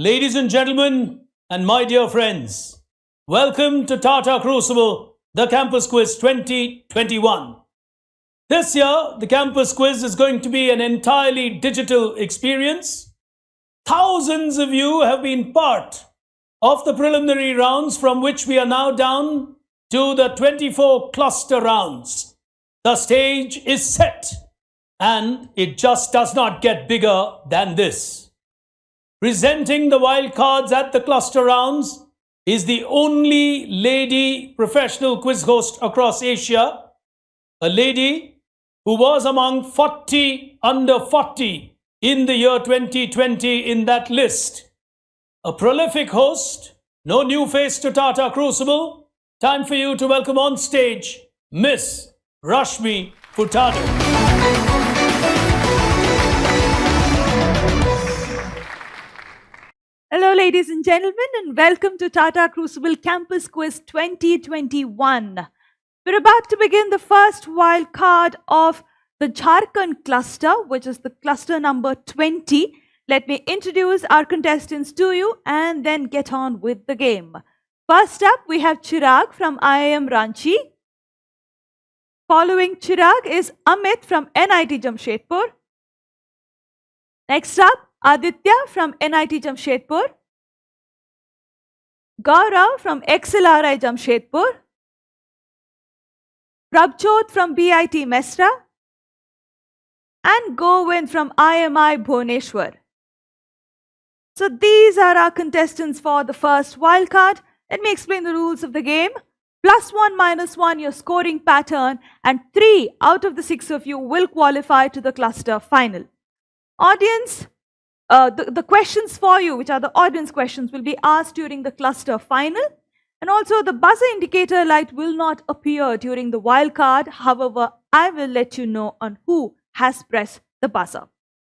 Ladies and gentlemen, and my dear friends, welcome to Tata Crucible, the Campus Quiz 2021. This year, the Campus Quiz is going to be an entirely digital experience. Thousands of you have been part of the preliminary rounds, from which we are now down to the 24 cluster rounds. The stage is set, and it just does not get bigger than this. Presenting the wildcards at the cluster rounds is the only lady professional quiz host across Asia, a lady who was among 40 under 40 in the year 2020 in that list. A prolific host, no new face to Tata Crucible. Time for you to welcome on stage Miss Rashmi Furtado. Hello, ladies and gentlemen, and welcome to Tata Crucible Campus Quiz 2021. We're about to begin the first wild card of the Jharkhand cluster, which is the cluster number 20. Let me introduce our contestants to you and then get on with the game. First up, we have Chirag from IIM Ranchi. Following Chirag is Amit from NIT Jamshedpur. Next up, Aditya from NIT Jamshedpur, Gaurav from XLRI Jamshedpur, Prabjot from BIT Mesra, and Govind from IMI Bhubaneswar. So these are our contestants for the first wildcard. Let me explain the rules of the game. +1, -1, your scoring pattern, and 3 out of the 6 of you will qualify to the cluster final. Audience, the questions for you, which are the audience questions, will be asked during the cluster final. And also the buzzer indicator light will not appear during the wildcard. However, I will let you know on who has pressed the buzzer.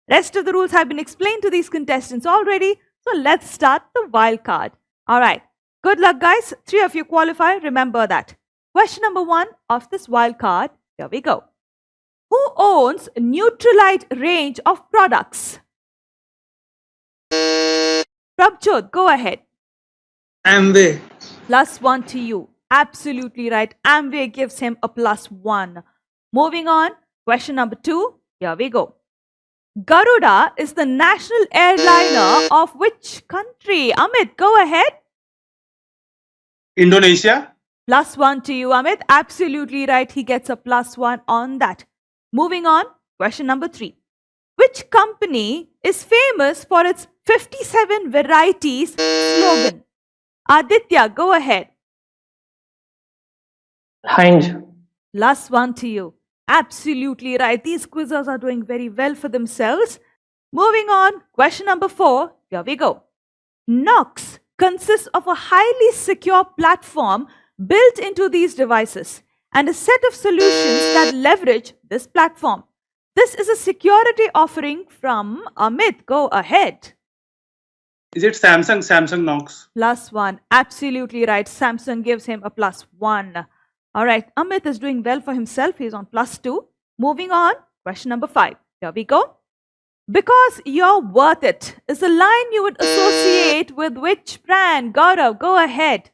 Rest of the rules have been explained to these contestants already. So let's start the wildcard. All right. Good luck, guys. 3 of you qualify. Remember that. Question number 1 of this wildcard. Here we go. Who owns Neutralite range of products? Prabjot, go ahead. Amway. +1 to you. Absolutely right. Amway gives him a +1. Moving on. Question number 2. Here we go. Garuda is the national airliner of which country? Amit, go ahead. Indonesia. +1 to you, Amit. Absolutely right. He gets a +1 on that. Moving on. Question number 3. Which company is famous for its 57 varieties slogan? Aditya, go ahead. Heinz. +1 to you. Absolutely right. These quizzers are doing very well for themselves. Moving on. Question number 4. Here we go. Knox consists of a highly secure platform built into these devices and a set of solutions that leverage this platform. This is a security offering from Amit. Go ahead. Is it Samsung? Samsung Knox. +1. Absolutely right. Samsung gives him a +1. All right. Amit is doing well for himself. He's on +2. Moving on. Question number 5. Here we go. Because you're worth it is a line you would associate with which brand? Gaurav, go ahead.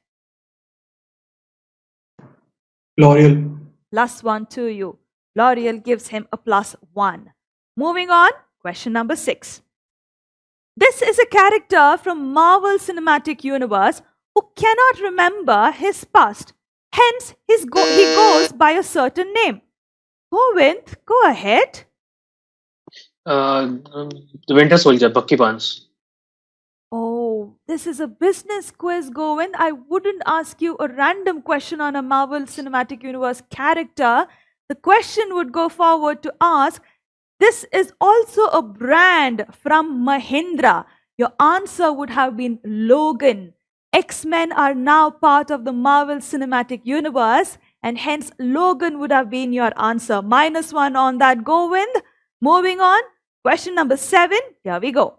L'Oreal. +1 to you. L'Oreal gives him a +1. Moving on. Question number 6. This is a character from Marvel Cinematic Universe who cannot remember his past. Hence, he goes by a certain name. Govind, go ahead. The Winter Soldier, Bucky Barnes. Oh, this is a business quiz, Govind. I wouldn't ask you a random question on a Marvel Cinematic Universe character. The question would go forward to ask, this is also a brand from Mahindra. Your answer would have been Logan. X-Men are now part of the Marvel Cinematic Universe, and hence Logan would have been your answer. -1 on that, Govind. Moving on. Question number 7. Here we go.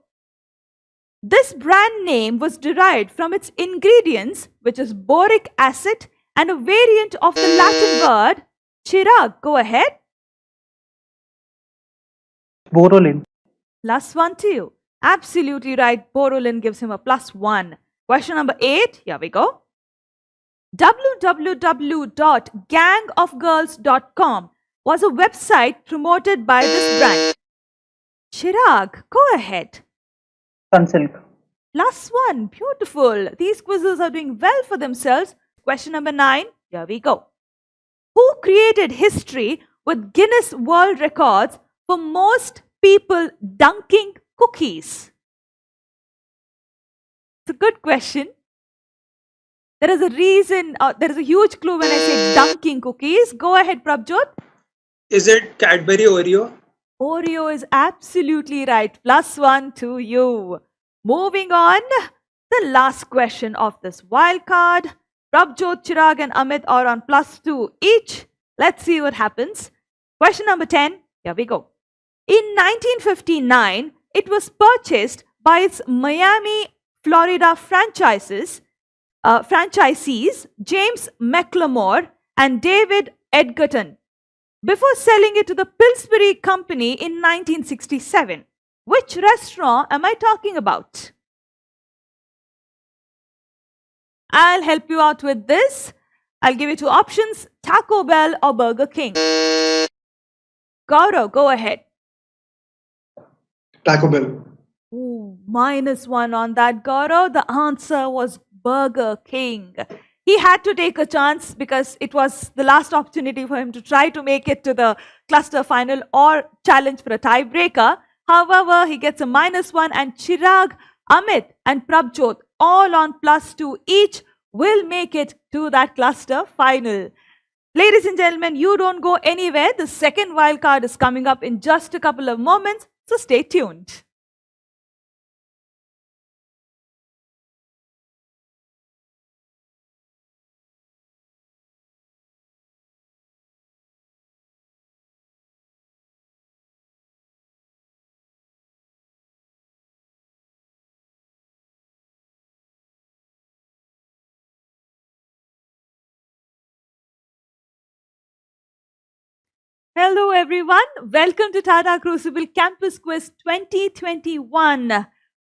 This brand name was derived from its ingredients, which is boric acid and a variant of the Latin word. Chirag, go ahead. Borolin. +1 to you. Absolutely right. Borolin gives him a +1. Question number 8. Here we go. www.gangofgirls.com was a website promoted by this brand. Chirag, go ahead. Sunsilk. +1. Beautiful. These quizzes are doing well for themselves. Question number 9. Here we go. Who created history with Guinness World Records for most people dunking cookies? It's a good question. There is a reason, there is a huge clue when I say dunking cookies. Go ahead, Prabjot. Is it Cadbury Oreo? Oreo is absolutely right. +1 to you. Moving on, the last question of this wild card. Prabjot, Chirag and Amit are on +2 each. Let's see what happens. Question number 10. Here we go. In 1959, it was purchased by its Miami, Florida franchisees James McLemore and David Edgerton before selling it to the Pillsbury Company in 1967. Which restaurant am I talking about? I'll help you out with this. I'll give you two options, Taco Bell or Burger King. Gaurav, go ahead. Taco Bell. Ooh, -1 on that, Gaurav. The answer was Burger King. He had to take a chance because it was the last opportunity for him to try to make it to the cluster final or challenge for a tiebreaker. However, he gets a -1, and Chirag, Amit and Prabjot, all on +2 each, will make it to that cluster final. Ladies and gentlemen, you don't go anywhere. The second wildcard is coming up in just a couple of moments, so stay tuned. Hello everyone, welcome to Tata Crucible Campus Quiz 2021.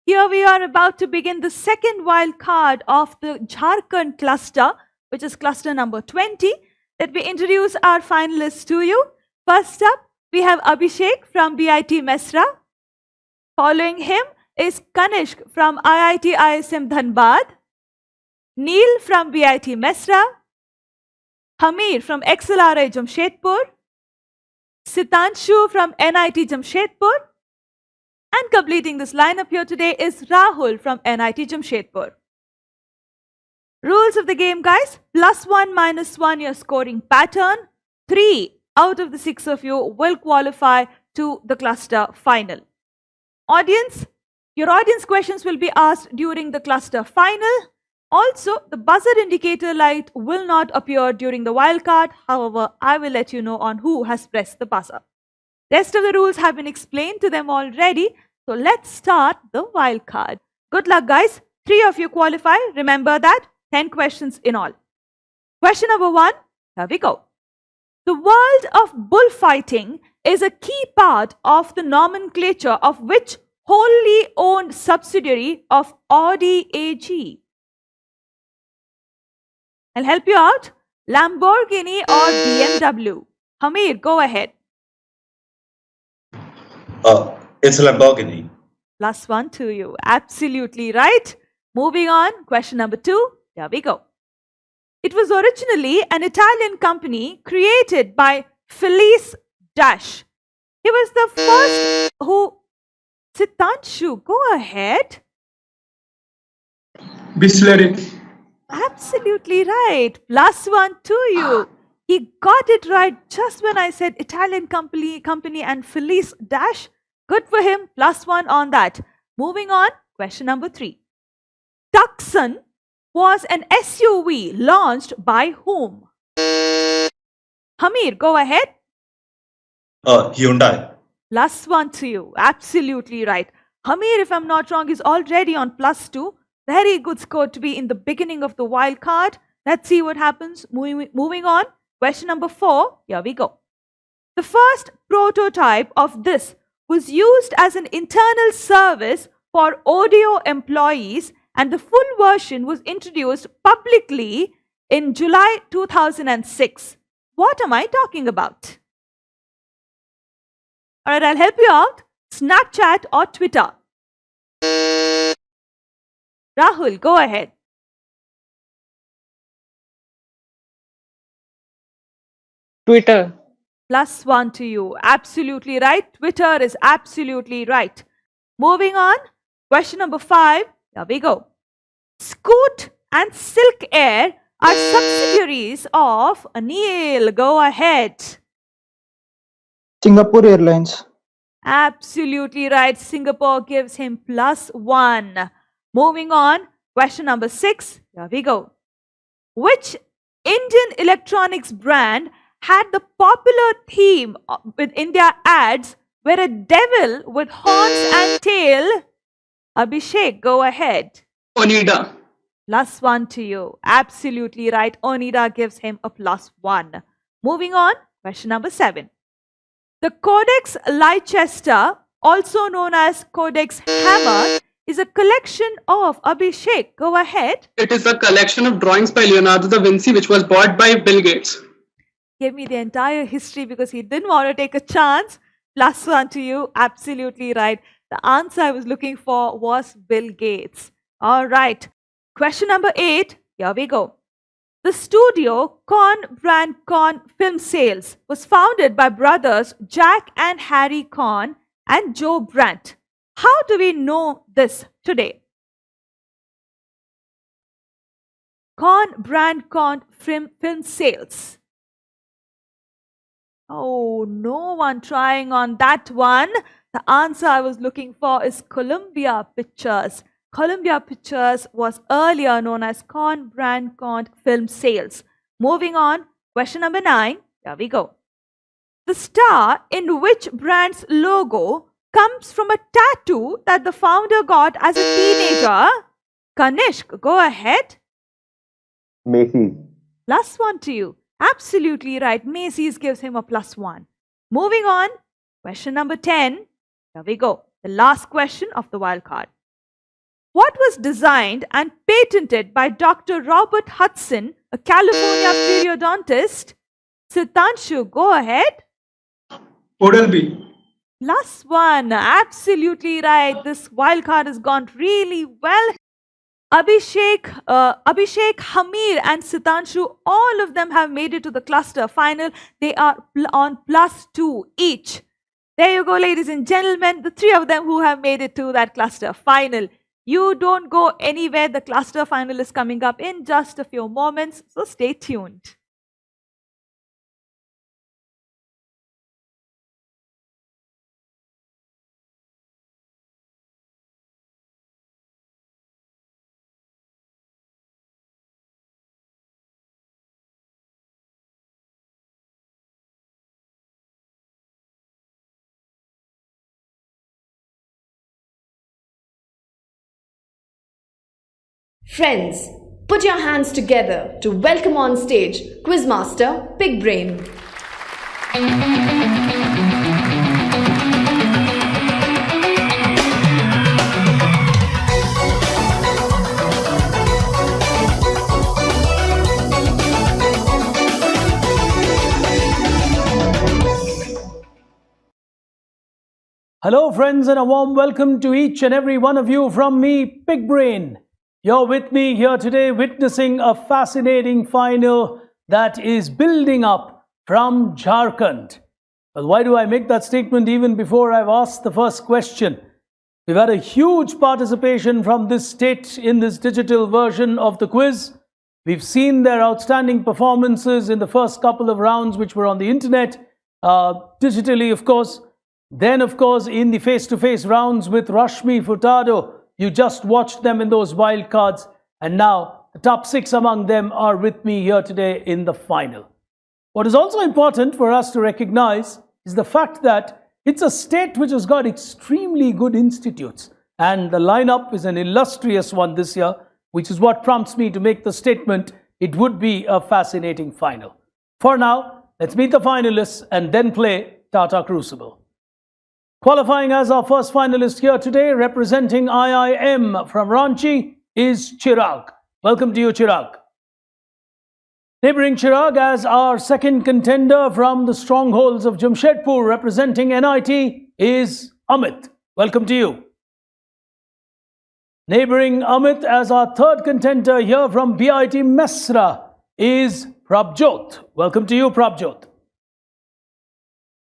Here we are about to begin the second wild card of the Jharkhand cluster, which is cluster number 20. Let me introduce our finalists to you. First up, we have Abhishek from BIT Mesra. Following him is Kanishk from IIT ISM Dhanbad, Neil from BIT Mesra, Hamir from XLRI Jamshedpur, Sitanshu from NIT Jamshedpur, and completing this lineup here today is Rahul from NIT Jamshedpur. Rules of the game, guys: +1, -1, your scoring pattern. 3 out of the 6 of you will qualify to the cluster final. Audience, your audience questions will be asked during the cluster final. Also, the buzzer indicator light will not appear during the wildcard. However, I will let you know on who has pressed the buzzer. Rest of the rules have been explained to them already. So let's start the wildcard. Good luck, guys. 3 of you qualify. Remember that. 10 questions in all. Question number 1. Here we go. The world of bullfighting is a key part of the nomenclature of which wholly owned subsidiary of Audi AG? I'll help you out. Lamborghini or BMW? Hamir, go ahead. It's Lamborghini. +1 to you. Absolutely right. Moving on. Question number 2. Here we go. It was originally an Italian company created by Felice Dash. He was the first who... Sitanshu, go ahead. Bisleri. Absolutely right. +1 to you. He got it right just when I said Italian company and Felice Dash. Good for him. +1 on that. Moving on. Question number 3. Tucson was an SUV launched by whom? Hamir, go ahead. Hyundai. +1 to you. Absolutely right. Hamir, if I'm not wrong, is already on +2. Very good score to be in the beginning of the wild card. Let's see what happens. Moving on. Question number 4. Here we go. The first prototype of this was used as an internal service for audio employees, and the full version was introduced publicly in July 2006. What am I talking about? All right, I'll help you out. Snapchat or Twitter? Rahul, go ahead. Twitter. +1 to you. Absolutely right. Twitter is absolutely right. Moving on. Question number 5. Here we go. Scoot and Silk Air are subsidiaries of Neil. Go ahead. Singapore Airlines. Absolutely right. Singapore gives him +1. Moving on. Question number 6. Here we go. Which Indian electronics brand had the popular theme in their ads where a devil with horns and tail? Abhishek, go ahead. Onida. +1 to you. Absolutely right. Onida gives him a +1. Moving on. Question number 7. The Codex Leicester, also known as Codex Hammer, is a collection of Abhishek. Go ahead. It is a collection of drawings by Leonardo da Vinci which was bought by Bill Gates. Give me the entire history because he didn't want to take a chance. +1 to you. Absolutely right. The answer I was looking for was Bill Gates. All right. Question number 8. Here we go. The studio Brand Film Sales was founded by brothers Jack and Harry Cohn and Joe Brandt. How do we know this today? Brand Film Sales. Oh, no one trying on that one. The answer I was looking for is Columbia Pictures. Columbia Pictures was earlier known as Brand Film Sales. Moving on, question number 9. Here we go. The star in which brand's logo comes from a tattoo that the founder got as a teenager? Kanishk, go ahead. Macy's. +1 to you. Absolutely right. Macy's gives him a +1. Moving on, question number 10. Here we go. The last question of the wild card. What was designed and patented by Dr. Robert Hudson, a California periodontist? Sitanshu, go ahead. Oral-B. +1. Absolutely right. This wild card has gone really well. Abhishek, Hamir and Sitanshu, all of them have made it to the cluster final. They are on +2 each. There you go, ladies and gentlemen, the 3 of them who have made it to that cluster final. You don't go anywhere. The cluster final is coming up in just a few moments, so stay tuned. Friends, put your hands together to welcome on stage Quizmaster Big Brain. Hello, friends, and a warm welcome to each and every one of you from me, Big Brain. You're with me here today witnessing a fascinating final that is building up from Jharkhand. Well, why do I make that statement even before I've asked the first question? We've had a huge participation from this state in this digital version of the quiz. We've seen their outstanding performances in the first couple of rounds, which were on the internet, digitally, of course. Then, of course, in the face-to-face rounds with Rashmi Furtado, you just watched them in those wild cards, and now the top 6 among them are with me here today in the final. What is also important for us to recognize is the fact that it's a state which has got extremely good institutes, and the lineup is an illustrious one this year, which is what prompts me to make the statement it would be a fascinating final. For now, let's meet the finalists and then play Tata Crucible. Qualifying as our first finalist here today, representing IIM from Ranchi, is Chirag. Welcome to you, Chirag. Neighbouring Chirag as our second contender from the strongholds of Jamshedpur, representing NIT, is Amit. Welcome to you. Neighbouring Amit as our third contender here from BIT Mesra is Prabjot. Welcome to you, Prabjot.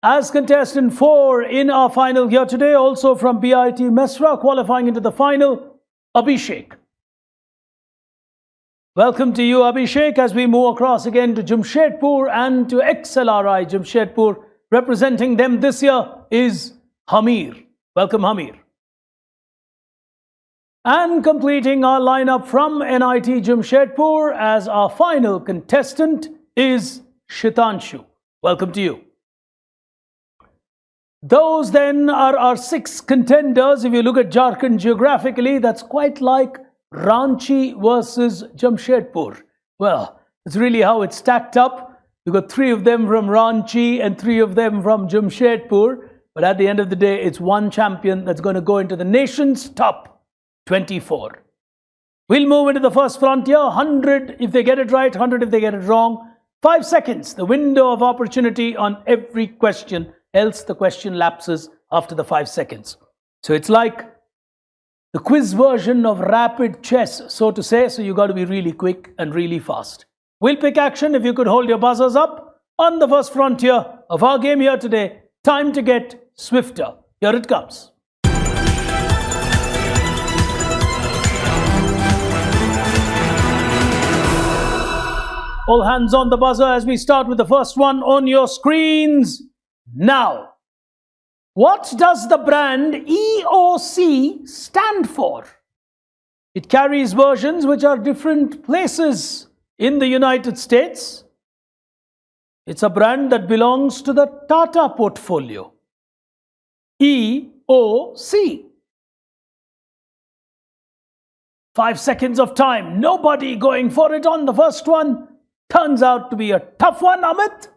As contestant 4 in our final here today, also from BIT Mesra, qualifying into the final, Abhishek. Welcome to you, Abhishek, as we move across again to Jamshedpur and to XLRI Jamshedpur. Representing them this year is Hamir. Welcome, Hamir. And completing our lineup from NIT Jamshedpur as our final contestant is Shitanshu. Welcome to you. Those then are our 6 contenders. If you look at Jharkhand geographically, that's quite like Ranchi versus Jamshedpur. Well, it's really how it's stacked up. You've got 3 of them from Ranchi and 3 of them from Jamshedpur. But at the end of the day, it's one champion that's going to go into the nation's top 24. We'll move into the first frontier. 100 if they get it right, 100 if they get it wrong. 5 seconds, the window of opportunity on every question. Else the question lapses after the 5 seconds. So it's like the quiz version of rapid chess, so to say. So you got to be really quick and really fast. We'll pick action if you could hold your buzzers up on the first frontier of our game here today. Time to get swifter. Here it comes. All hands on the buzzer as we start with the first one on your screens. Now, what does the brand EOC stand for? It carries versions which are different places in the United States. It's a brand that belongs to the Tata portfolio. EOC. 5 seconds of time. Nobody going for it on the first one. Turns out to be a tough one, Amit.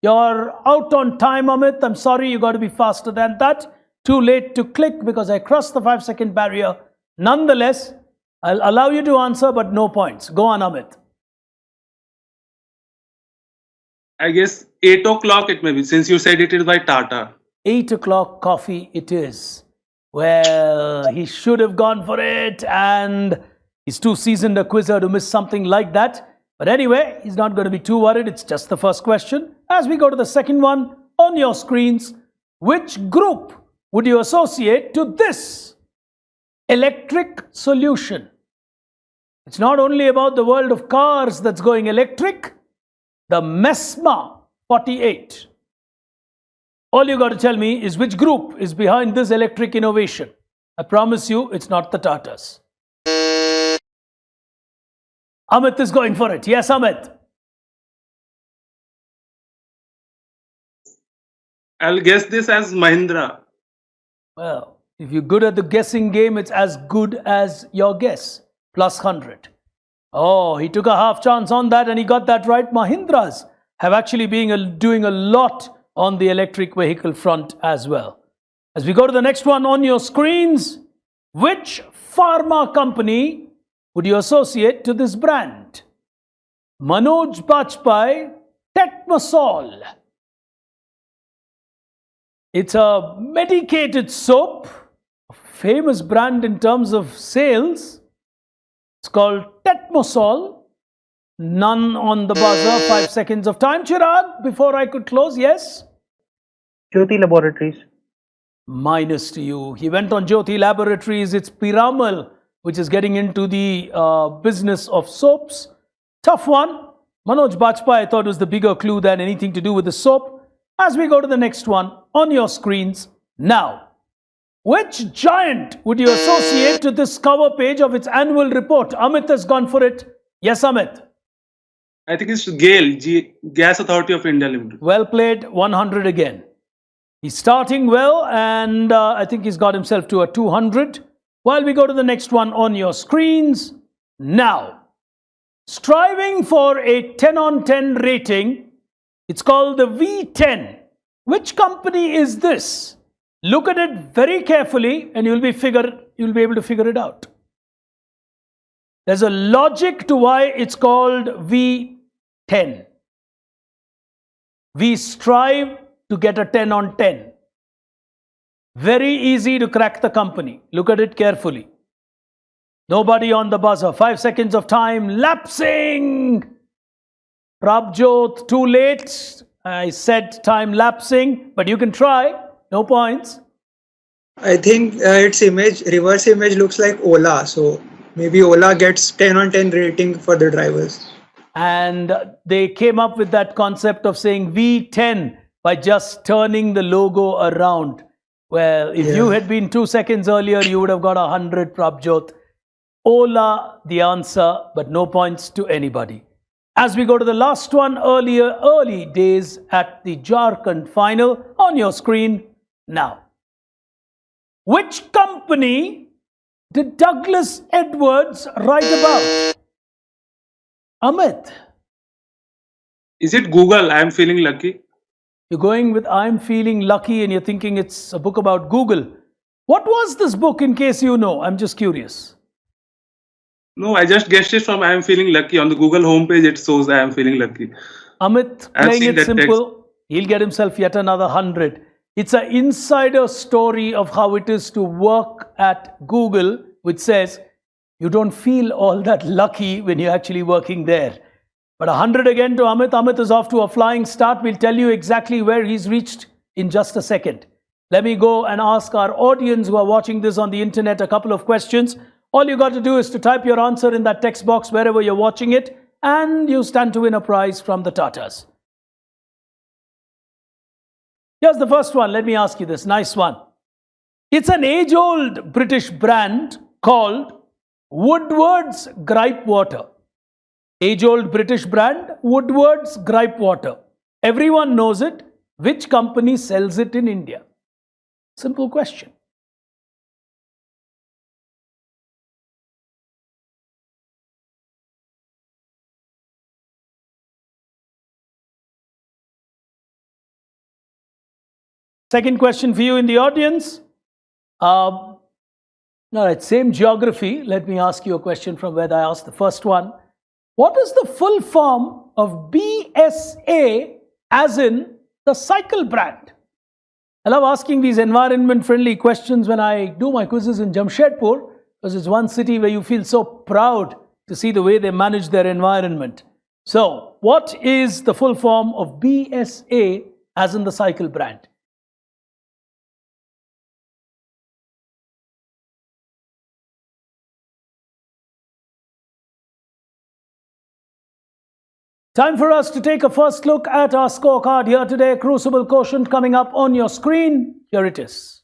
You're out on time, Amit. I'm sorry, you got to be faster than that. Too late to click because I crossed the 5-second barrier. Nonetheless, I'll allow you to answer, but no points. Go on, Amit. I guess 8 o'clock it may be, since you said it is by Tata. 8 o'clock coffee it is. Well, he should have gone for it, and he's too seasoned a quizzer to miss something like that. But anyway, he's not going to be too worried. It's just the first question. As we go to the second one on your screens, which group would you associate to this electric solution? It's not only about the world of cars that's going electric. The MESMA 48. All you got to tell me is which group is behind this electric innovation. I promise you, it's not the Tatas. Amit is going for it. Yes, Amit. I'll guess this as Mahindra. Well, if you're good at the guessing game, it's as good as your guess. Plus 100. Oh, he took a half chance on that and he got that right. Mahindras have actually been doing a lot on the electric vehicle front as well. As we go to the next one on your screens, which pharma company would you associate to this brand? Manoj Bajpayee Tetmosol. It's a medicated soap, a famous brand in terms of sales. It's called Tetmosol. None on the buzzer. 5 seconds of time. Chirag, before I could close, yes? Jyoti Laboratories. Minus to you. He went on Jyoti Laboratories. It's Piramal, which is getting into the business of soaps. Tough one. Manoj Bajpayee, I thought, was the bigger clue than anything to do with the soap. As we go to the next one on your screens now. Which giant would you associate to this cover page of its annual report? Amit has gone for it. Yes, Amit. I think it's GAIL, Gas Authority of India Limited. Well played, 100 again. He's starting well, and I think he's got himself to a 200. While we go to the next one on your screens now. Striving for a 10 on 10 rating, it's called the V10. Which company is this? Look at it very carefully and you'll be able to figure it out. There's a logic to why it's called V10. We strive to get a 10 on 10. Very easy to crack the company. Look at it carefully. Nobody on the buzzer. 5 seconds of time. Lapsing! Prabjot, too late. I said time lapsing, but you can try. No points. I think its reverse image looks like Ola. So maybe Ola gets 10 on 10 rating for the drivers. And they came up with that concept of saying V10 by just turning the logo around. Well, if you had been 2 seconds earlier, you would have got 100, Prabjot. Ola, the answer, but no points to anybody. As we go to the last one, early days at the Jharkhand final on your screen now. Which company did Douglas Edwards write about? Amit. Is it Google? I am feeling lucky. You're going with I'm feeling lucky and you're thinking it's a book about Google. What was this book in case you know? I'm just curious. No, I just guessed it from I am feeling lucky. On the Google homepage, it shows I am feeling lucky. Amit, playing it simple, he'll get himself yet another 100. It's an insider story of how it is to work at Google, which says you don't feel all that lucky when you're actually working there. But 100 again to Amit. Amit is off to a flying start. We'll tell you exactly where he's reached in just a second. Let me go and ask our audience who are watching this on the internet a couple of questions. All you got to do is to type your answer in that text box wherever you're watching it, and you stand to win a prize from the Tatas. Here's the first one. Let me ask you this. Nice one. It's an age-old British brand called Woodward's Gripe Water. Age-old British brand, Woodward's Gripe Water. Everyone knows it. Which company sells it in India? Simple question. Second question for you in the audience. All right, same geography. Let me ask you a question from where I asked the first one. What is the full form of BSA as in the cycle brand? I love asking these environment-friendly questions when I do my quizzes in Jamshedpur, because it's one city where you feel so proud to see the way they manage their environment. So, what is the full form of BSA as in the cycle brand? Time for us to take a first look at our scorecard here today. Crucible quotient coming up on your screen. Here it is.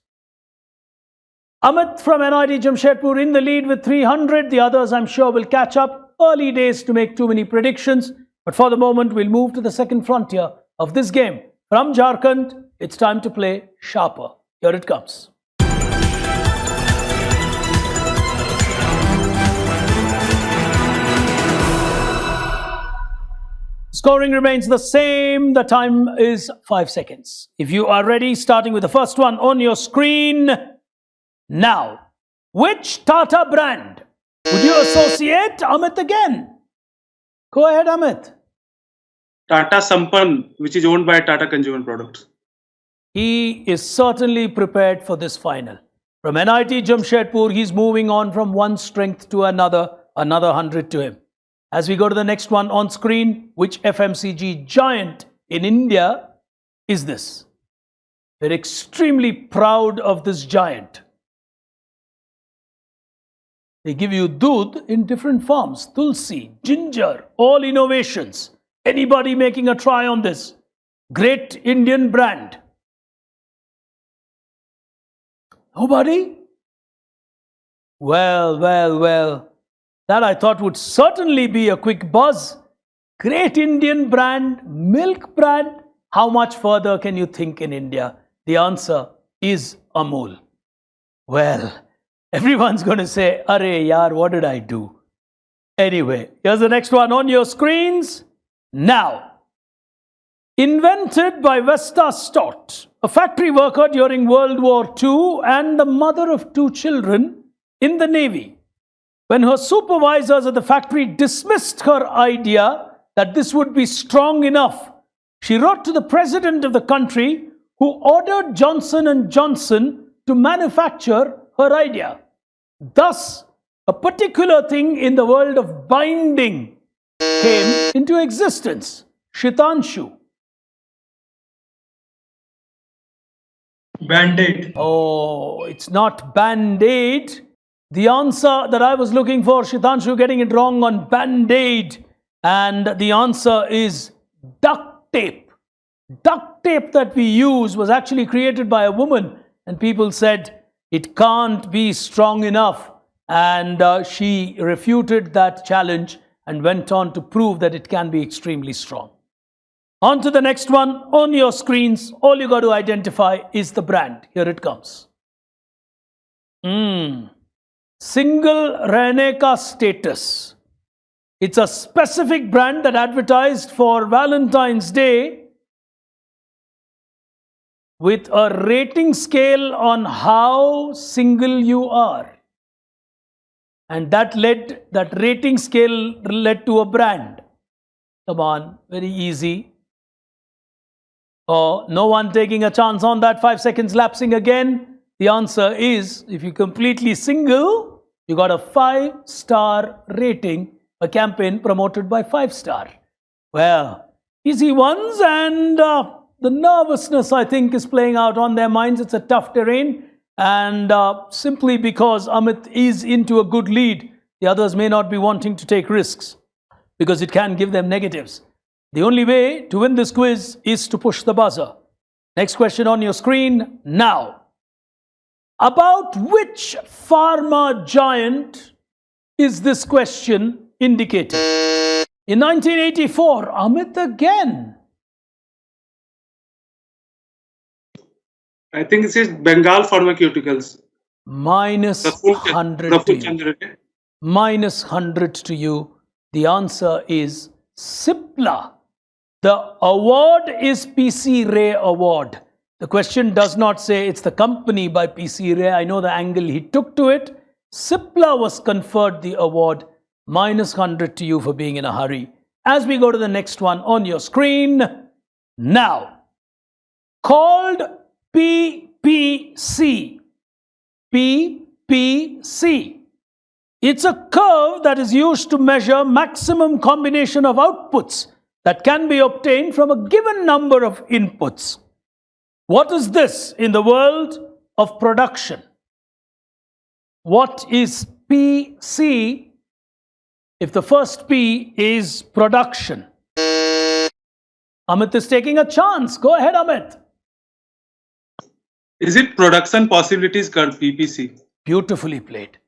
Amit from NIT Jamshedpur in the lead with 300. The others, I'm sure, will catch up. Early days to make too many predictions. But for the moment, we'll move to the second frontier of this game. From Jharkhand, it's time to play sharper. Here it comes. Scoring remains the same. The time is 5 seconds. If you are ready, starting with the first one on your screen now. Which Tata brand would you associate Amit again? Go ahead, Amit. Tata Sampann, which is owned by Tata Consumer Products. He is certainly prepared for this final. From NIT Jamshedpur, he's moving on from one strength to another 100 to him. As we go to the next one on screen, which FMCG giant in India is this? We're extremely proud of this giant. They give you doodh in different forms. Tulsi, ginger, all innovations. Anybody making a try on this? Great Indian brand. Nobody? Well. That I thought would certainly be a quick buzz. Great Indian brand, milk brand. How much further can you think in India? The answer is Amul. Well, everyone's going to say, Arre yaar, what did I do? Anyway, here's the next one on your screens now. Invented by Vesta Stott, a factory worker during World War II and the mother of 2 children in the Navy. When her supervisors at the factory dismissed her idea that this would be strong enough, she wrote to the president of the country, who ordered Johnson & Johnson to manufacture her idea. Thus, a particular thing in the world of binding came into existence. Shitanshu. Band-Aid. Oh, it's not Band-Aid. The answer that I was looking for, Shitanshu getting it wrong on Band-Aid. And the answer is duct tape. Duct tape that we use was actually created by a woman. And people said it can't be strong enough. And she refuted that challenge and went on to prove that it can be extremely strong. On to the next one. On your screens, all you got to identify is the brand. Here it comes. Single Reneka status. It's a specific brand that advertised for Valentine's Day with a rating scale on how single you are. And that rating scale led to a brand. Come on, very easy. Oh, no one taking a chance on that. 5 seconds lapsing again. The answer is, if you're completely single, you got a 5-star rating, a campaign promoted by 5-star. Well, easy ones, and the nervousness, I think, is playing out on their minds. It's a tough terrain, and simply because Amit is into a good lead, the others may not be wanting to take risks because it can give them negatives. The only way to win this quiz is to push the buzzer. Next question on your screen now. About which pharma giant is this question indicated? In 1984, Amit again. I think it says Bengal Pharmaceuticals. Minus 100 to you. Minus 100 to you. The answer is Cipla. The award is PC Ray Award. The question does not say it's the company by PC Ray. I know the angle he took to it. Cipla was conferred the award. Minus 100 to you for being in a hurry. As we go to the next one on your screen now. Called PPC. PPC. It's a curve that is used to measure maximum combination of outputs that can be obtained from a given number of inputs. What is this in the world of production? What is PC if the first P is production? Amit is taking a chance. Go ahead, Amit. Is it Production Possibilities Curve, PPC? Beautifully played.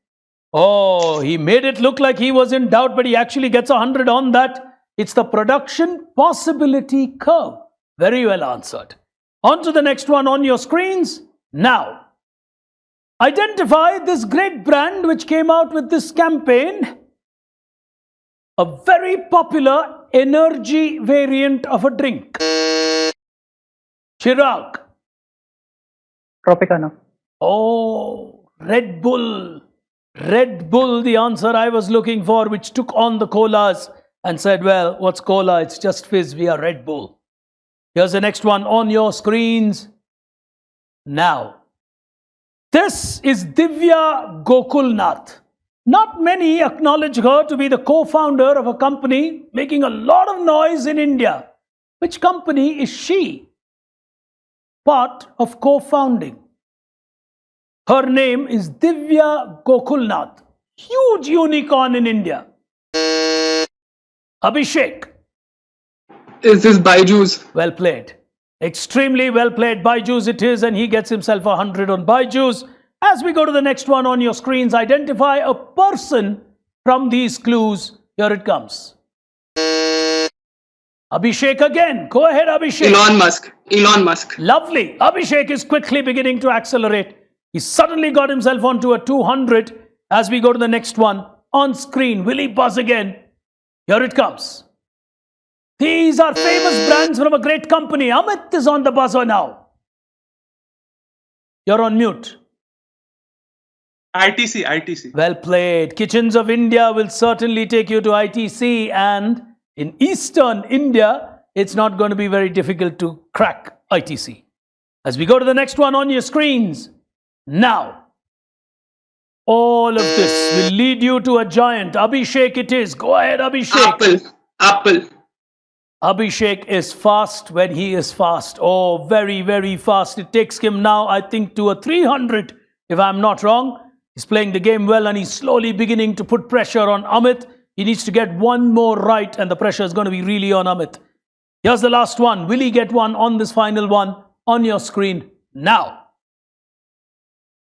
Oh, he made it look like he was in doubt, but he actually gets 100 on that. It's the Production Possibility Curve. Very well answered. On to the next one on your screens now. Identify this great brand which came out with this campaign. A very popular energy variant of a drink. Chirag. Tropicana. Oh, Red Bull. Red Bull, the answer I was looking for, which took on the colas and said, well, what's cola? It's just fizz. We are Red Bull. Here's the next one on your screens now. This is Divya Gokulnath. Not many acknowledge her to be the co-founder of a company making a lot of noise in India. Which company is she part of co-founding? Her name is Divya Gokulnath. Huge unicorn in India. Abhishek. Is this Byju's? Well played. Extremely well played. Byju's it is, and he gets himself 100 on Byju's. As we go to the next one on your screens, identify a person from these clues. Here it comes. Abhishek again. Go ahead, Abhishek. Elon Musk. Elon Musk. Lovely. Abhishek is quickly beginning to accelerate. He suddenly got himself onto a 200. As we go to the next one on screen, will he buzz again? Here it comes. These are famous brands from a great company. Amit is on the buzzer now. You're on mute. ITC. Well played. Kitchens of India will certainly take you to ITC, and in Eastern India, it's not going to be very difficult to crack ITC. As we go to the next one on your screens, now, all of this will lead you to a giant. Abhishek it is. Go ahead, Abhishek. Apple. Abhishek is fast when he is fast. Oh, very, very fast. It takes him now, I think, to a 300, if I'm not wrong. He's playing the game well, and he's slowly beginning to put pressure on Amit. He needs to get one more right, and the pressure is going to be really on Amit. Here's the last one. Will he get one on this final one on your screen now?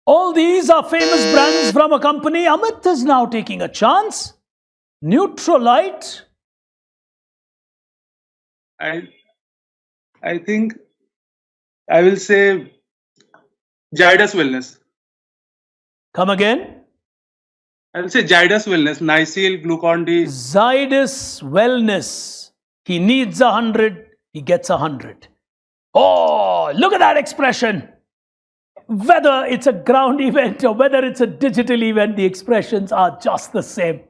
All these are famous brands from a company. Amit is now taking a chance. Neutralite. I think I will say Zydus Wellness. Come again? I will say Zydus Wellness, Nycil, Glucon-D. Zydus Wellness. He needs 100, he gets 100. Oh, look at that expression. Whether it's a ground event or whether it's a digital event, the expressions are just the same.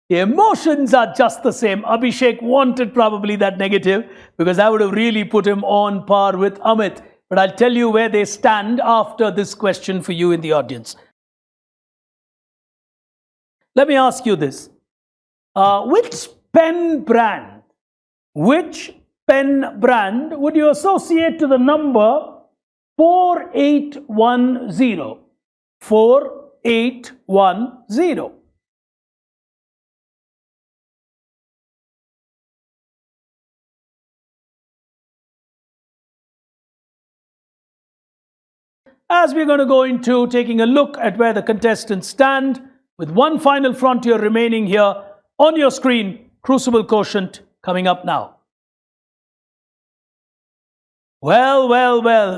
The emotions are just the same. Abhishek wanted probably that negative because I would have really put him on par with Amit. But I'll tell you where they stand after this question for you in the audience. Let me ask you this. Which pen brand would you associate to the number 4810? 4810. As we're going to go into taking a look at where the contestants stand, with one final frontier remaining here on your screen, Crucible Quotient coming up now. Well,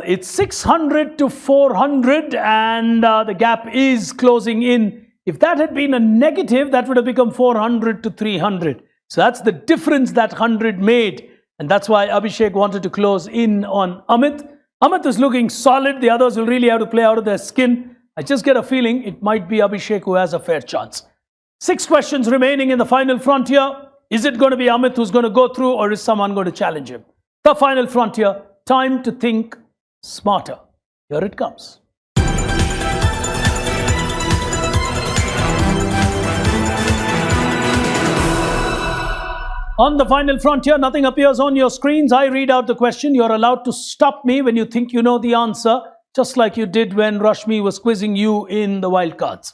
it's 600 to 400 and the gap is closing in. If that had been a negative, that would have become 400 to 300. So that's the difference that 100 made. And that's why Abhishek wanted to close in on Amit. Amit is looking solid. The others will really have to play out of their skin. I just get a feeling it might be Abhishek who has a fair chance. 6 questions remaining in the final frontier. Is it going to be Amit who's going to go through, or is someone going to challenge him? The final frontier. Time to think smarter. Here it comes. On the final frontier, nothing appears on your screens. I read out the question. You're allowed to stop me when you think you know the answer, just like you did when Rashmi was quizzing you in the wildcards.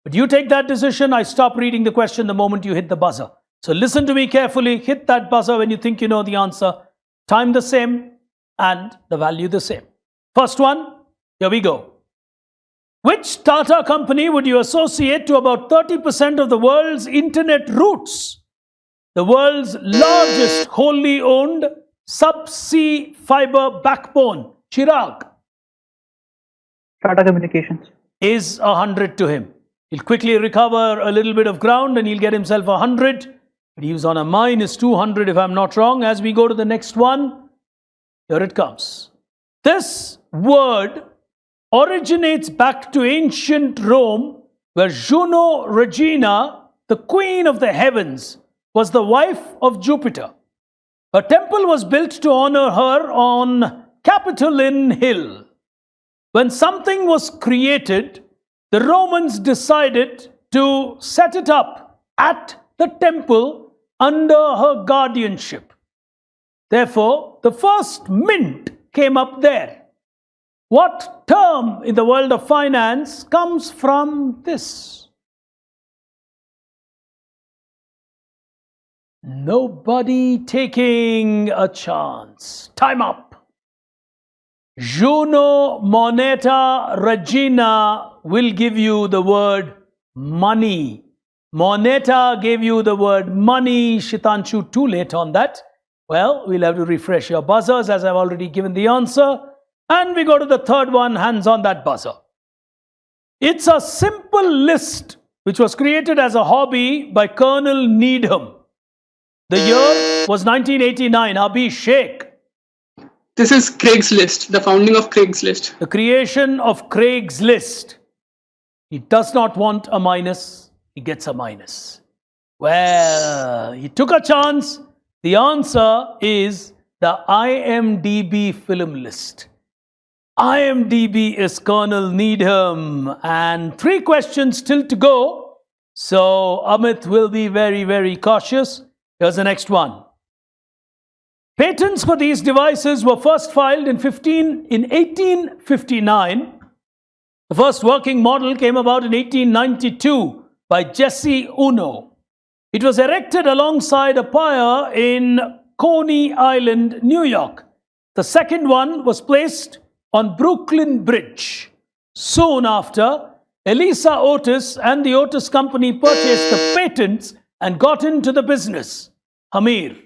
But you take that decision. I stop reading the question the moment you hit the buzzer. So listen to me carefully. Hit that buzzer when you think you know the answer. Time the same and the value the same. First one, here we go. Which Tata company would you associate to about 30% of the world's internet routes? The world's largest wholly owned subsea fiber backbone, Chirag. Tata Communications. Is 100 to him. He'll quickly recover a little bit of ground and he'll get himself 100. But he was on a minus 200 if I'm not wrong. As we go to the next one, here it comes. This word originates back to ancient Rome, where Juno Regina, the queen of the heavens, was the wife of Jupiter. A temple was built to honor her on Capitoline Hill. When something was created, the Romans decided to set it up at the temple under her guardianship. Therefore, the first mint came up there. What term in the world of finance comes from this? Nobody taking a chance. Time up. Juno Moneta Regina will give you the word money. Moneta gave you the word money. Shitanshu, too late on that. Well, we'll have to refresh your buzzers as I've already given the answer. And we go to the third one, hands on that buzzer. It's a simple list which was created as a hobby by Colonel Needham. The year was 1989. Abhishek. This is Craigslist, the founding of Craigslist. The creation of Craigslist. He does not want a minus, he gets a minus. Well, he took a chance. The answer is the IMDb film list. IMDb is Colonel Needham, and 3 questions still to go. So Amit will be very, very cautious. Here's the next one. Patents for these devices were first filed in 1859. The first working model came about in 1892 by Jesse Uno. It was erected alongside a pier in Coney Island, New York. The second one was placed on Brooklyn Bridge. Soon after, Elisa Otis and the Otis Company purchased the patents and got into the business. Hamir.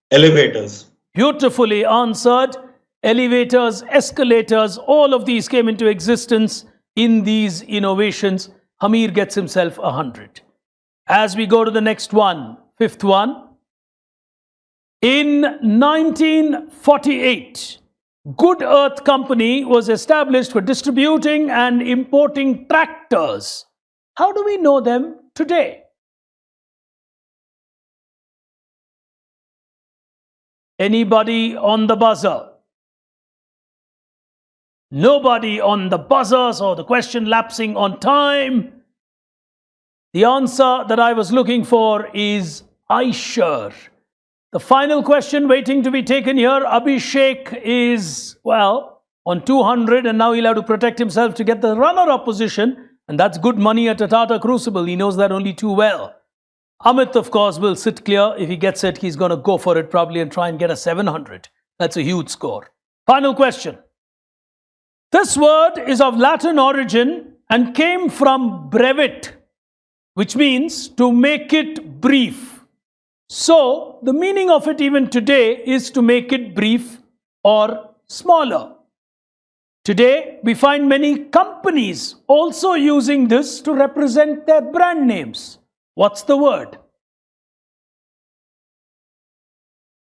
Elevators. Beautifully answered. Elevators, escalators, all of these came into existence in these innovations. Hamir gets himself 100. As we go to the next one, 5th one. In 1948, Good Earth Company was established for distributing and importing tractors. How do we know them today? Anybody on the buzzer? Nobody on the buzzer, so the question lapsing on time. The answer that I was looking for is Aisher. The final question waiting to be taken here. Abhishek is, well, on 200, and now he'll have to protect himself to get the runner-up position, and that's good money at a Tata Crucible. He knows that only too well. Amit, of course, will sit clear. If he gets it, he's going to go for it probably and try and get a 700. That's a huge score. Final question. This word is of Latin origin and came from brevet, which means to make it brief. So, the meaning of it even today is to make it brief or smaller. Today, we find many companies also using this to represent their brand names. What's the word?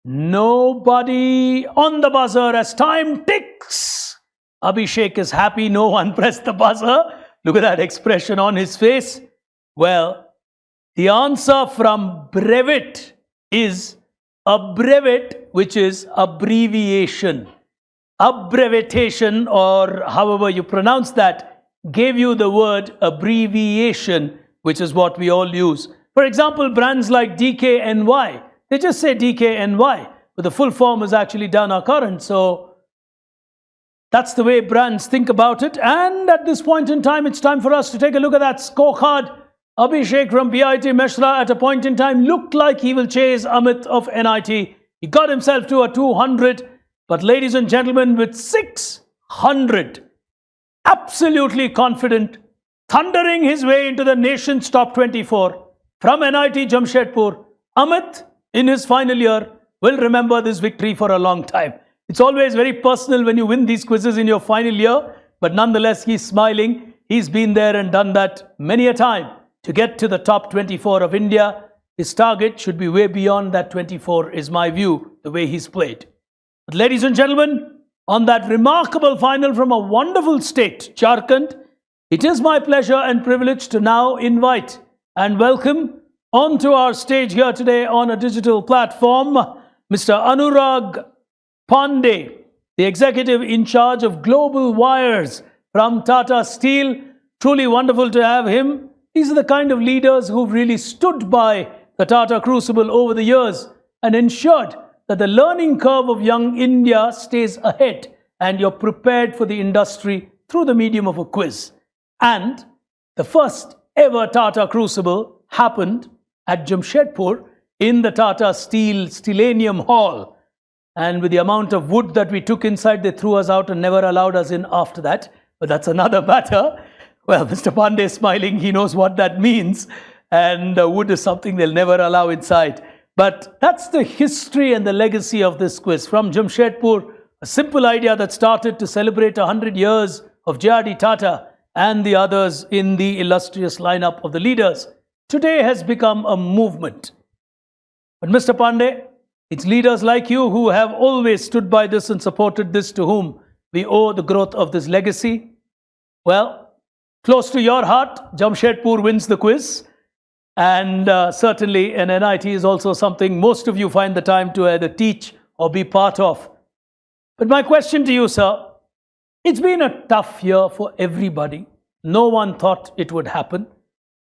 Nobody on the buzzer as time ticks. Abhishek is happy no one pressed the buzzer. Look at that expression on his face. Well, the answer from brevet is a brevet, which is abbreviation. Abbreviation, or however you pronounce that, gave you the word abbreviation, which is what we all use. For example, brands like DKNY, they just say DKNY, but the full form is actually Dana Current. So that's the way brands think about it. And at this point in time, it's time for us to take a look at that scorecard. Abhishek from BIT Meshra at a point in time looked like he will chase Amit of NIT. He got himself to a 200. But ladies and gentlemen, with 600, absolutely confident, thundering his way into the nation's top 24 from NIT Jamshedpur, Amit, in his final year, will remember this victory for a long time. It's always very personal when you win these quizzes in your final year, but nonetheless, he's smiling. He's been there and done that many a time to get to the top 24 of India. His target should be way beyond that 24, is my view, the way he's played. But ladies and gentlemen, on that remarkable final from a wonderful state, Jharkhand, it is my pleasure and privilege to now invite and welcome onto our stage here today on a digital platform, Mr. Anurag Pandey, the executive in charge of global wires from Tata Steel. Truly wonderful to have him. These are the kind of leaders who've really stood by the Tata Crucible over the years and ensured that the learning curve of young India stays ahead and you're prepared for the industry through the medium of a quiz. And the first ever Tata Crucible happened at Jamshedpur in the Tata Steel Steelanium Hall. And with the amount of wood that we took inside, they threw us out and never allowed us in after that. But that's another matter. Well, Mr. Pandey is smiling. He knows what that means. And wood is something they'll never allow inside. But that's the history and the legacy of this quiz. From Jamshedpur, a simple idea that started to celebrate 100 years of J.R.D. Tata and the others in the illustrious lineup of the leaders, today has become a movement. But Mr. Pandey, It's leaders like you who have always stood by this and supported this, to whom we owe the growth of this legacy. Well, close to your heart, Jamshedpur wins the quiz. And certainly an NIT is also something most of you find the time to either teach or be part of. But my question to you, sir, it's been a tough year for everybody. No one thought it would happen.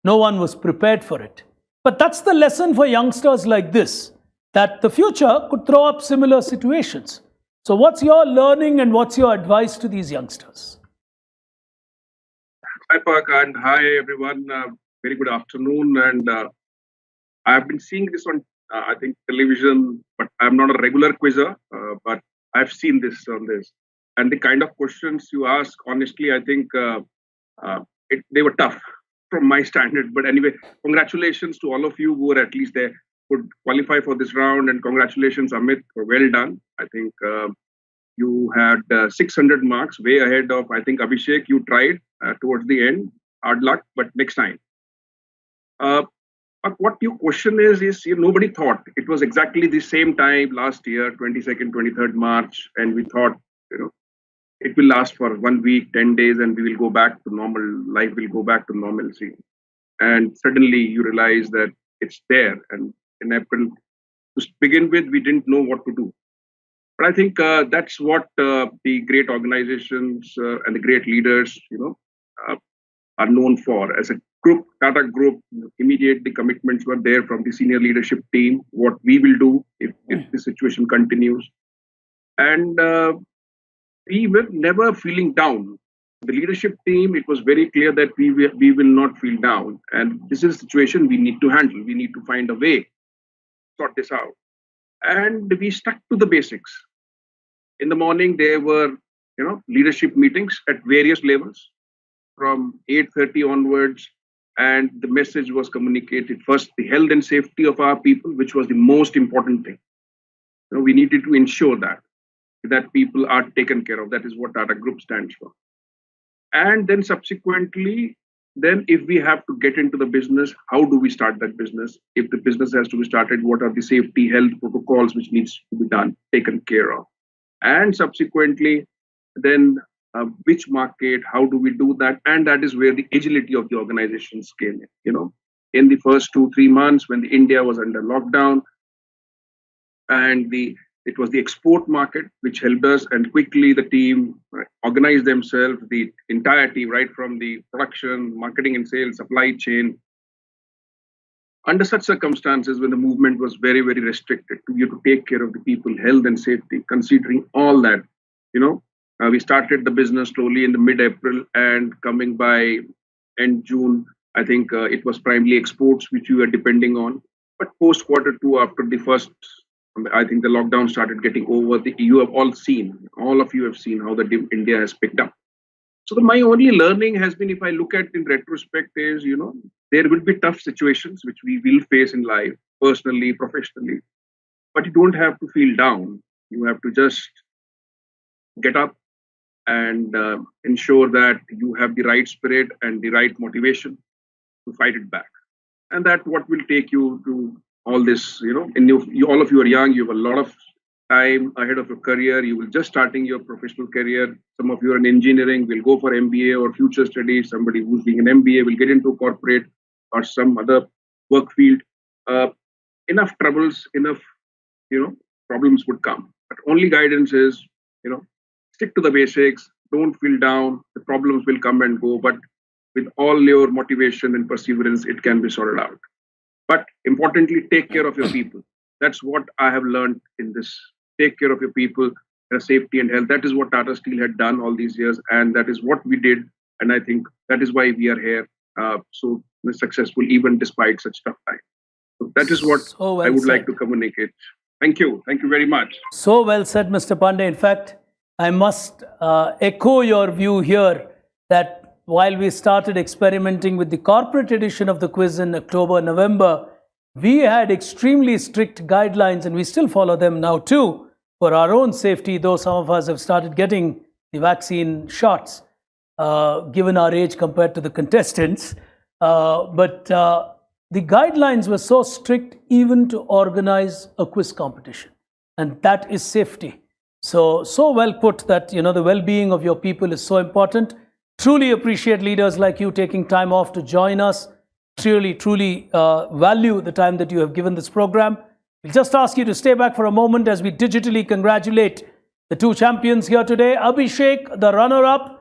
No one was prepared for it. But that's the lesson for youngsters like this, that the future could throw up similar situations. So what's your learning and what's your advice to these youngsters? Hi, Park, and hi, everyone. Very good afternoon. And I've been seeing this on, I think, television, but I'm not a regular quizzer, but I've seen this on this. And the kind of questions you ask, honestly, I think they were tough from my standard. But anyway, congratulations to all of you who were at least there, could qualify for this round. And congratulations, Amit, well done. I think you had 600 marks, way ahead of, I think, Abhishek. You tried towards the end. Hard luck, but next time. But what your question is nobody thought it was exactly the same time last year, 22nd, 23rd March, and we thought, it will last for 1 week, 10 days, and we will go back to normal. Life will go back to normalcy. And suddenly you realize that it's there. And in April, to begin with, we didn't know what to do. But I think that's what the great organizations and the great leaders, are known for. As a group, Tata Group, immediate the commitments were there from the senior leadership team, what we will do if the situation continues. And we were never feeling down. The leadership team, it was very clear that we will not feel down. And this is a situation we need to handle. We need to find a way to sort this out. And we stuck to the basics. In the morning, there were, leadership meetings at various levels from 8:30 onwards. And the message was communicated first, the health and safety of our people, which was the most important thing. We needed to ensure that people are taken care of. That is what Tata Group stands for. And then subsequently, then if we have to get into the business, how do we start that business? If the business has to be started, what are the safety, health protocols which needs to be done, taken care of? And subsequently, then which market, how do we do that? And that is where the agility of the organizations came in. In the first 2-3 months when India was under lockdown, and it was the export market which helped us, and quickly the team organized themselves, the entire team, right from the production, marketing and sales, supply chain. Under such circumstances, when the movement was very, very restricted, you have to take care of the people, health and safety, considering all that, we started the business slowly in the mid-April, and coming by end June, I think it was primarily exports which we were depending on. But post Q2, after the first, I think the lockdown started getting over. You have all of you have seen how the India has picked up. So my only learning has been, if I look at in retrospect, is there will be tough situations which we will face in life, personally, professionally. But you don't have to feel down. You have to just get up and ensure that you have the right spirit and the right motivation to fight it back. And that what will take you to all this, all of you are young, you have a lot of time ahead of your career. You will just starting your professional career. Some of you are in engineering, will go for MBA or future studies. Somebody who's doing an MBA will get into corporate or some other work field. Enough troubles, enough, problems would come. But only guidance is, stick to the basics, don't feel down. The problems will come and go, but with all your motivation and perseverance, it can be sorted out. But importantly, take care of your people. That's what I have learned in this. Take care of your people, their safety and health. That is what Tata Steel had done all these years, and that is what we did. And I think that is why we are here, so successful even despite such tough time. So that is what I would like to communicate. Thank you. Thank you very much. So well said, Mr. Pandey. In fact, I must echo your view here that while we started experimenting with the corporate edition of the quiz in October, November, we had extremely strict guidelines, and we still follow them now too, for our own safety, though some of us have started getting the vaccine shots, given our age compared to the contestants. But the guidelines were so strict even to organize a quiz competition. And that is safety. So well put that, the well-being of your people is so important. Truly appreciate leaders like you taking time off to join us. Truly value the time that you have given this program. We'll just ask you to stay back for a moment as we digitally congratulate the two champions here today. Abhishek, the runner-up.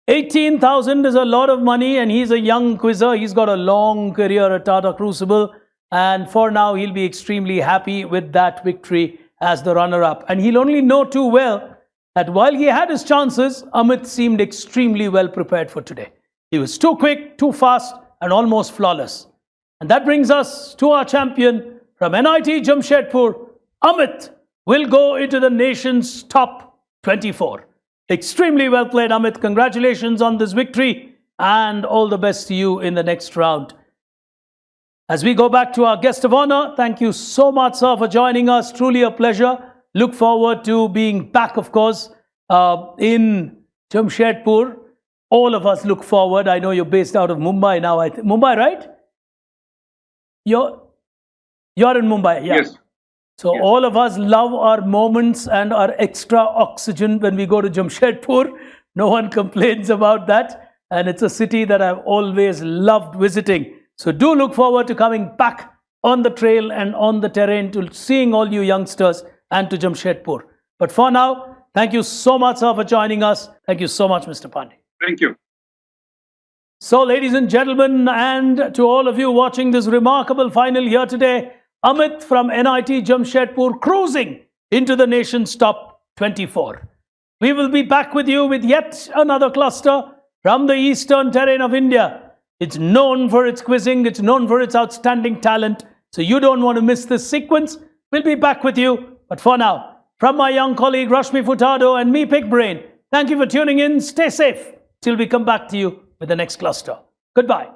18,000 is a lot of money, and he's a young quizzer. He's got a long career at Tata Crucible, and for now he'll be extremely happy with that victory as the runner-up. And he'll only know too well that while he had his chances, Amit seemed extremely well prepared for today. He was too quick, too fast, and almost flawless. And that brings us to our champion from NIT Jamshedpur. Amit will go into the nation's top 24. Extremely well played, Amit. Congratulations on this victory and all the best to you in the next round. As we go back to our guest of honor, thank you so much, sir, for joining us. Truly a pleasure. Look forward to being back, of course, in Jamshedpur. All of us look forward. I know you're based out of Mumbai now. Mumbai, right? You're in Mumbai, yeah. Yes. So yes. All of us love our moments and our extra oxygen when we go to Jamshedpur. No one complains about that. And it's a city that I've always loved visiting. So do look forward to coming back on the trail and on the terrain to seeing all you youngsters and to Jamshedpur. But for now, thank you so much, sir, for joining us. Thank you so much, Mr. Pandey. Thank you. So, ladies and gentlemen, and to all of you watching this remarkable final here today, Amit from NIT Jamshedpur cruising into the nation's top 24. We will be back with you with yet another cluster from the eastern terrain of India. It's known for its quizzing, it's known for its outstanding talent. So you don't want to miss this sequence. We'll be back with you. But for now, from my young colleague Rashmi Furtado and me, Pig Brain, thank you for tuning in. Stay safe till we come back to you with the next cluster. Goodbye.